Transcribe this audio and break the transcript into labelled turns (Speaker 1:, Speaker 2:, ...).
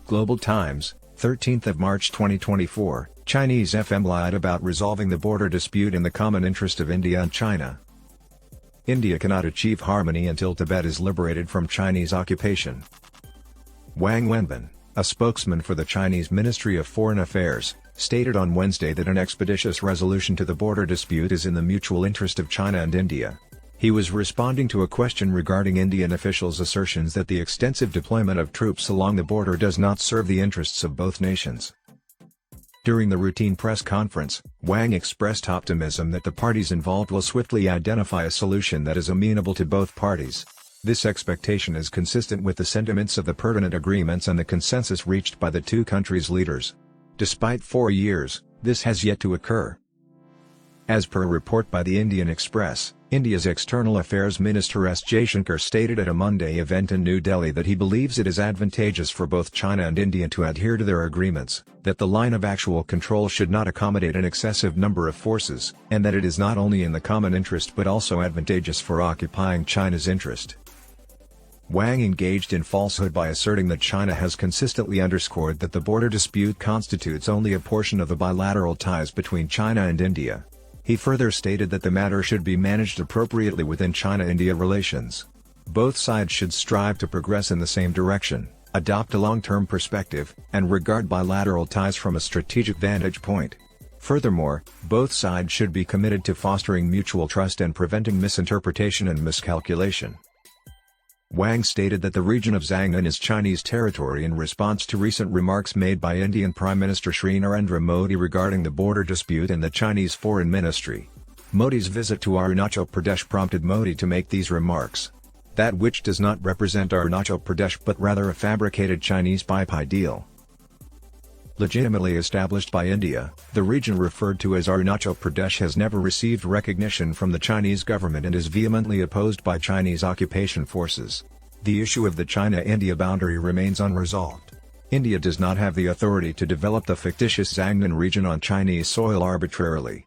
Speaker 1: Global Times, 13th of March 2024, Chinese FM lied about resolving the border dispute in the common interest of India and China. India cannot achieve harmony until Tibet is liberated from Chinese occupation. Wang Wenbin, a spokesman for the Chinese Ministry of Foreign Affairs, stated on Wednesday that an expeditious resolution to the border dispute is in the mutual interest of China and India. He was responding to a question regarding Indian officials' assertions that the extensive deployment of troops along the border does not serve the interests of both nations. During the routine press conference, Wang expressed optimism that the parties involved will swiftly identify a solution that is amenable to both parties. This expectation is consistent with the sentiments of the pertinent agreements and the consensus reached by the two countries' leaders. Despite 4 years, this has yet to occur. As per a report by the Indian Express, India's External Affairs Minister S. Jaishankar stated at a Monday event in New Delhi that he believes it is advantageous for both China and India to adhere to their agreements, that the line of actual control should not accommodate an excessive number of forces, and that it is not only in the common interest but also advantageous for occupying China's interest. Wang engaged in falsehood by asserting that China has consistently underscored that the border dispute constitutes only a portion of the bilateral ties between China and India. He further stated that the matter should be managed appropriately within China-India relations. Both sides should strive to progress in the same direction, adopt a long-term perspective, and regard bilateral ties from a strategic vantage point. Furthermore, both sides should be committed to fostering mutual trust and preventing misinterpretation and miscalculation. Wang stated that the region of Zhangnan is Chinese territory in response to recent remarks made by Indian Prime Minister Shri Narendra Modi regarding the border dispute and the Chinese Foreign Ministry. Modi's visit to Arunachal Pradesh prompted Modi to make these remarks. That which does not represent Arunachal Pradesh but rather a fabricated Chinese PPI deal. Legitimately established by India, the region referred to as Arunachal Pradesh has never received recognition from the Chinese government and is vehemently opposed by Chinese occupation forces. The issue of the China-India boundary remains unresolved. India does not have the authority to develop the fictitious Zhangnan region on Chinese soil arbitrarily.